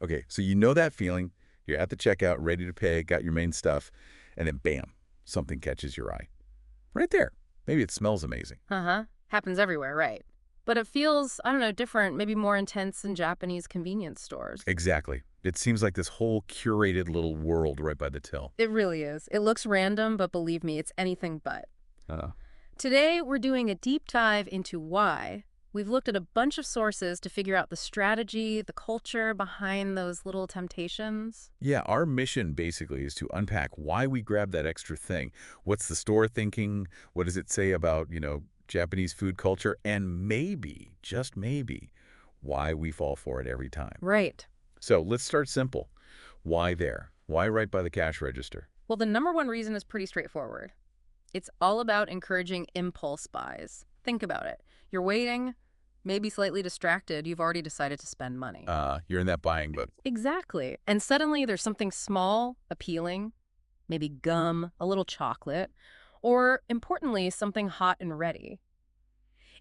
Okay, so you know that feeling. You're at the checkout, ready to pay, got your main stuff, and then bam, something catches your eye. Right there. Maybe it smells amazing. Uh-huh. Happens everywhere, right? But it feels, I don't know, different, maybe more intense in Japanese convenience stores. Exactly. It seems like this whole curated little world right by the till. It really is. It looks random, but believe me, it's anything but. Uh, Today, we're doing a deep dive into why. We've looked at a bunch of sources to figure out the strategy, the culture behind those little temptations. yeah, our mission basically is to unpack why we grab that extra thing. What's the store thinking? What does it say about, Japanese food culture? And maybe, just maybe, why we fall for it every time. Right. So let's start simple. Why there? Why right by the cash register? Well, the number one reason is pretty straightforward. It's all about encouraging impulse buys. Think about it. You're waiting, maybe slightly distracted, you've already decided to spend money. You're in that buying boat. Exactly. And suddenly there's something small, appealing, maybe gum, a little chocolate, or importantly, something hot and ready.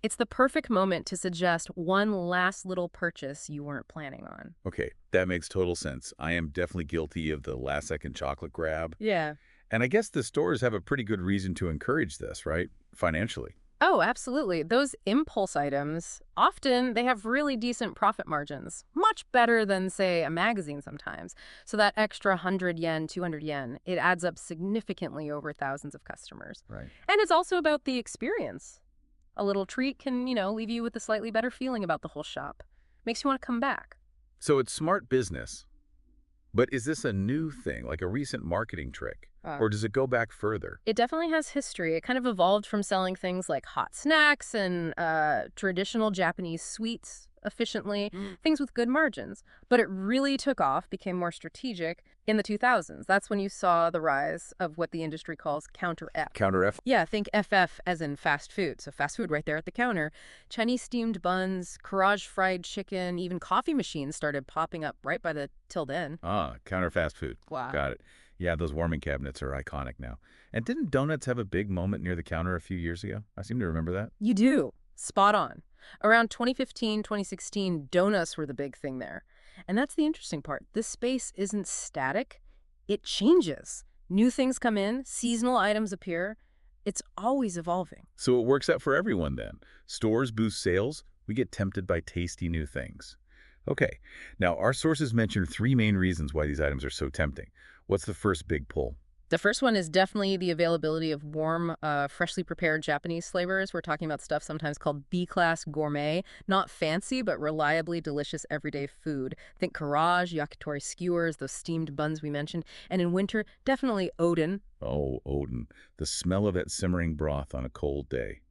It's the perfect moment to suggest one last little purchase you weren't planning on. Okay, that makes total sense. I am definitely guilty of the last-second chocolate grab. Yeah. And I guess the stores have a pretty good reason to encourage this, right? Financially. Oh, absolutely. Those impulse items, often they have really decent profit margins, much better than, say, a magazine sometimes. So that extra 100 yen, 200 yen, it adds up significantly over thousands of customers. Right. And it's also about the experience. A little treat can, leave you with a slightly better feeling about the whole shop. Makes you want to come back. So it's smart business. But is this a new thing, like a recent marketing trick? Uh, Or does it go back further? It definitely has history. It kind of evolved from selling things like hot snacks and traditional Japanese sweets efficiently, things with good margins. But it really took off, became more strategic in the 2000s. That's when you saw the rise of what the industry calls counter F. Counter F? Yeah, think FF as in fast food. So fast food right there at the counter. Chinese steamed buns, Karaage fried chicken, even coffee machines started popping up right by the till then. Counter fast food. Wow. Got it. Yeah, those warming cabinets are iconic now. And didn't donuts have a big moment near the counter a few years ago? I seem to remember that. You do. Spot on. Around 2015, 2016, donuts were the big thing there. And that's the interesting part. This space isn't static. It changes. New things come in, seasonal items appear. It's always evolving. So it works out for everyone then. Stores boost sales, we get tempted by tasty new things. Okay, now our sources mention three main reasons why these items are so tempting. What's the first big pull? The first one is definitely the availability of warm, freshly prepared Japanese flavors. We're talking about stuff sometimes called B-class gourmet. Not fancy, but reliably delicious everyday food. Think Karaage, yakitori skewers, those steamed buns we mentioned. And in winter, definitely Odin. Oh, Odin. The smell of that simmering broth on a cold day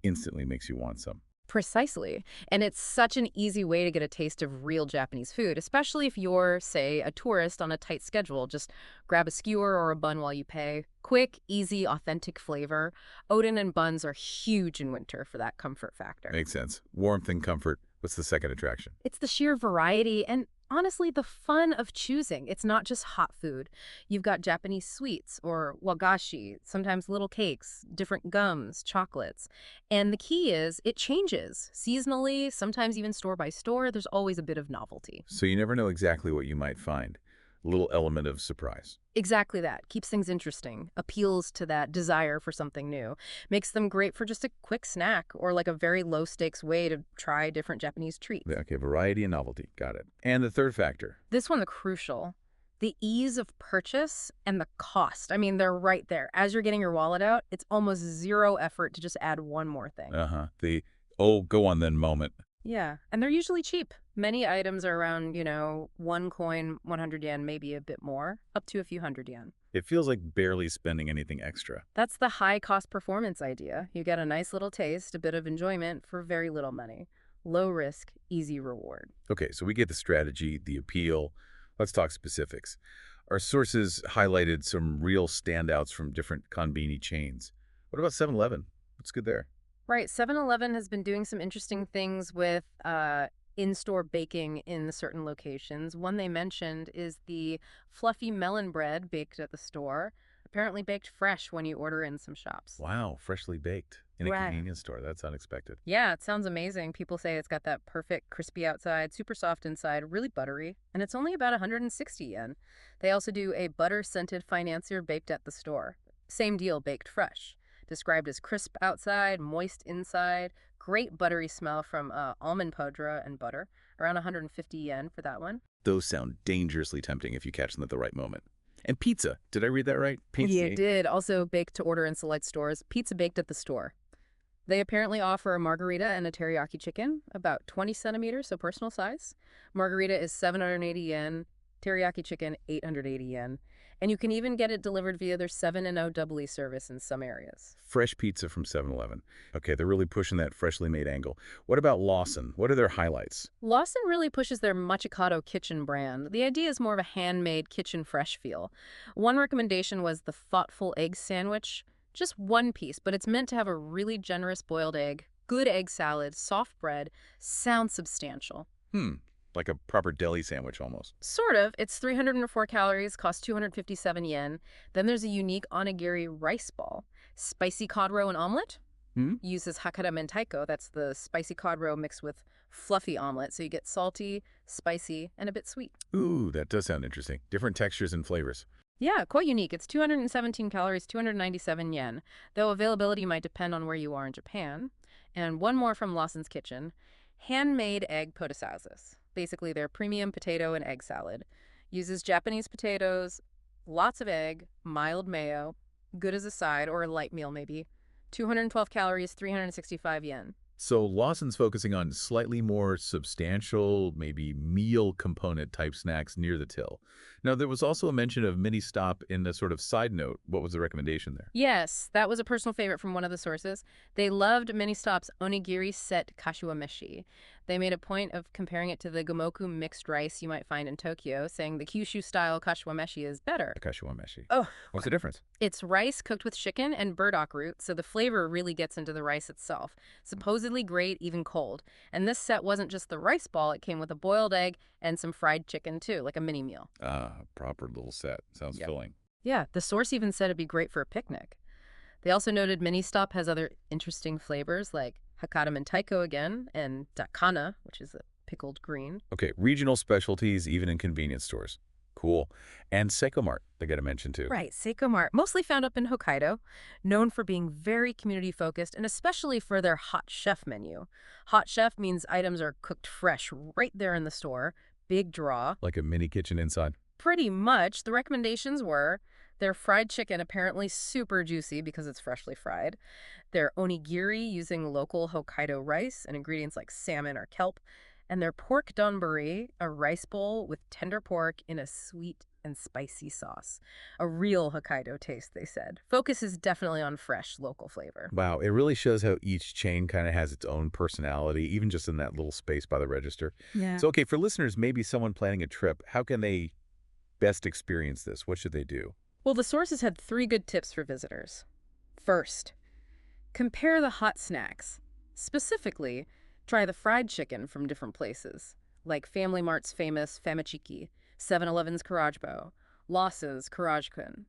instantly makes you want some. Precisely. And it's such an easy way to get a taste of real Japanese food, especially if you're, say, a tourist on a tight schedule. Just grab a skewer or a bun while you pay. Quick, easy, authentic flavor. Odin and buns are huge in winter for that comfort factor. Makes sense. Warmth and comfort. What's the second attraction? It's the sheer variety and honestly the fun of choosing. It's not just hot food. You've got Japanese sweets or wagashi, sometimes little cakes, different gums, chocolates. And the key is it changes seasonally, sometimes even store by store. There's always a bit of novelty. So you never know exactly what you might find. A little element of surprise. Exactly that. Keeps things interesting, appeals to that desire for something new, makes them great for just a quick snack or like a very low stakes way to try different Japanese treats. Yeah, okay, variety and novelty. Got it. And the third factor. This one, the crucial, the ease of purchase and the cost. I mean, they're right there. As you're getting your wallet out, it's almost zero effort to just add one more thing. The, oh, go on then moment. Yeah, and they're usually cheap. Many items are around, one coin, 100 yen, maybe a bit more, up to a few hundred yen. It feels like barely spending anything extra. That's the high cost performance idea. You get a nice little taste, a bit of enjoyment for very little money. Low risk, easy reward. Okay, so we get the strategy, the appeal. Let's talk specifics. Our sources highlighted some real standouts from different konbini chains. What about 7-Eleven? What's good there? Right, 7-Eleven has been doing some interesting things with in-store baking in certain locations. One they mentioned is the fluffy melon bread baked at the store, apparently baked fresh when you order in some shops. Wow, freshly baked. in a Right. convenience store. That's unexpected. Yeah, it sounds amazing. People say it's got that perfect crispy outside, super soft inside, really buttery, and it's only about 160 yen. They also do a butter-scented financier baked at the store. Same deal, baked fresh. Described as crisp outside, moist inside, great buttery smell from almond powder and butter. Around 150 yen for that one. Those sound dangerously tempting if you catch them at the right moment. And pizza. Did I read that right? Yeah, it Pizza. did. Also baked to order in select stores. Pizza baked at the store. They apparently offer a margarita and a teriyaki chicken, about 20 centimeters, so personal size. Margarita is 780 yen, teriyaki chicken 880 yen. And you can even get it delivered via their 7 and doubly service in some areas. Fresh pizza from 7-Eleven. Okay, they're really pushing that freshly made angle. What about Lawson? What are their highlights? Lawson really pushes their Machikado kitchen brand. The idea is more of a handmade kitchen fresh feel. One recommendation was the thoughtful egg sandwich. Just one piece, but it's meant to have a really generous boiled egg, good egg salad, soft bread, sounds substantial. Hmm, like a proper deli sandwich almost. Sort of. It's 304 calories, costs 257 yen. Then there's a unique onigiri rice ball. Spicy cod roe and omelet. Hmm? Uses Hakata mentaiko. That's the spicy cod roe mixed with fluffy omelet. So you get salty, spicy, and a bit sweet. Ooh, that does sound interesting. Different textures and flavors. Yeah, quite unique. It's 217 calories, 297 yen, though availability might depend on where you are in Japan. And one more from Lawson's Kitchen. Handmade egg potasazus. Basically, their premium potato and egg salad. Uses Japanese potatoes, lots of egg, mild mayo, good as a side or a light meal maybe. 212 calories, 365 yen. So Lawson's focusing on slightly more substantial, maybe meal component type snacks near the till. Now, there was also a mention of mini stop in a sort of side note. What was the recommendation there? Yes, that was a personal favorite from one of the sources. They loved Mini Stop's onigiri set kashiwa meshi. They made a point of comparing it to the gomoku mixed rice you might find in Tokyo, saying the Kyushu-style kashiwa meshi is better. Kashiwameshi. Oh, What's the difference? it's rice cooked with chicken and burdock root, so the flavor really gets into the rice itself. Supposedly great, even cold. And this set wasn't just the rice ball, it came with a boiled egg and some fried chicken too, like a mini meal. Ah, proper little set. Sounds Yep. filling. Yeah, the source even said it'd be great for a picnic. They also noted Mini Stop has other interesting flavors like Hakata Mentaiko again and Dakana, which is a pickled green. Okay, regional specialties even in convenience stores. Cool. And Seiko Mart, they got to mention too. Right, Seiko Mart, mostly found up in Hokkaido, known for being very community-focused and especially for their hot chef menu. Hot chef means items are cooked fresh right there in the store. Big draw. Like a mini kitchen inside. Pretty much. The recommendations were their fried chicken, apparently super juicy because it's freshly fried. Their onigiri using local Hokkaido rice and ingredients like salmon or kelp. And their pork donburi, a rice bowl with tender pork in a sweet and spicy sauce. A real Hokkaido taste, they said. Focus is definitely on fresh, local flavor. Wow, it really shows how each chain kind of has its own personality, even just in that little space by the register. Yeah. So, okay, for listeners, maybe someone planning a trip, how can they best experience this? What should they do? Well, the sources had 3 good tips for visitors. First, compare the hot snacks. Specifically, try the fried chicken from different places, like Family Mart's famous Famichiki, 7-Eleven's Karajbo, Lawson's Karajkun.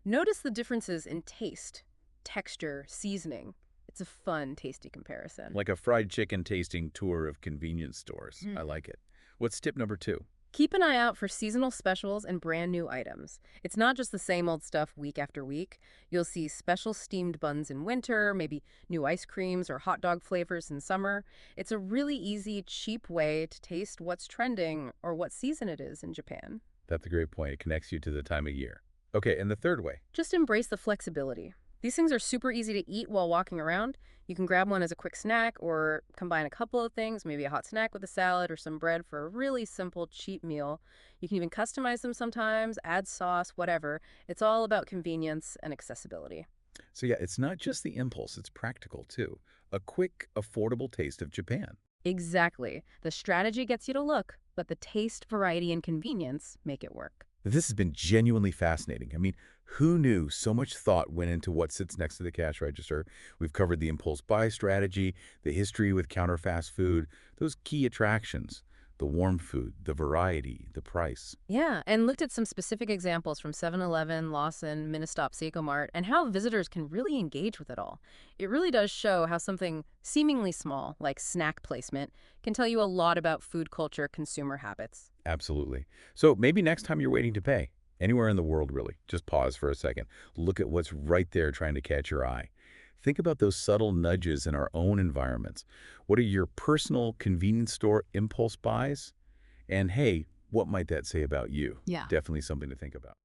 Notice the differences in taste, texture, seasoning. It's a fun, tasty comparison. Like a fried chicken tasting tour of convenience stores. Mm. I like it. What's tip number 2? Keep an eye out for seasonal specials and brand new items. It's not just the same old stuff week after week. You'll see special steamed buns in winter, maybe new ice creams or hot dog flavors in summer. It's a really easy, cheap way to taste what's trending or what season it is in Japan. That's a great point. It connects you to the time of year. Okay, and the third way? Just embrace the flexibility. These things are super easy to eat while walking around. You can grab one as a quick snack or combine a couple of things, maybe a hot snack with a salad or some bread for a really simple, cheap meal. You can even customize them sometimes, add sauce, whatever. It's all about convenience and accessibility. So yeah, it's not just the impulse, it's practical too. A quick, affordable taste of Japan. Exactly. The strategy gets you to look, but the taste, variety, and convenience make it work. This has been genuinely fascinating. I mean, who knew so much thought went into what sits next to the cash register? We've covered the impulse buy strategy, the history with counter fast food, those key attractions, the warm food, the variety, the price. Yeah, and looked at some specific examples from 7-Eleven, Lawson, Ministop, Seiko Mart, and how visitors can really engage with it all. It really does show how something seemingly small, like snack placement, can tell you a lot about food culture, consumer habits. Absolutely. So maybe next time you're waiting to pay, anywhere in the world really, just pause for a second. Look at what's right there trying to catch your eye. Think about those subtle nudges in our own environments. What are your personal convenience store impulse buys? And hey, what might that say about you? Yeah. Definitely something to think about.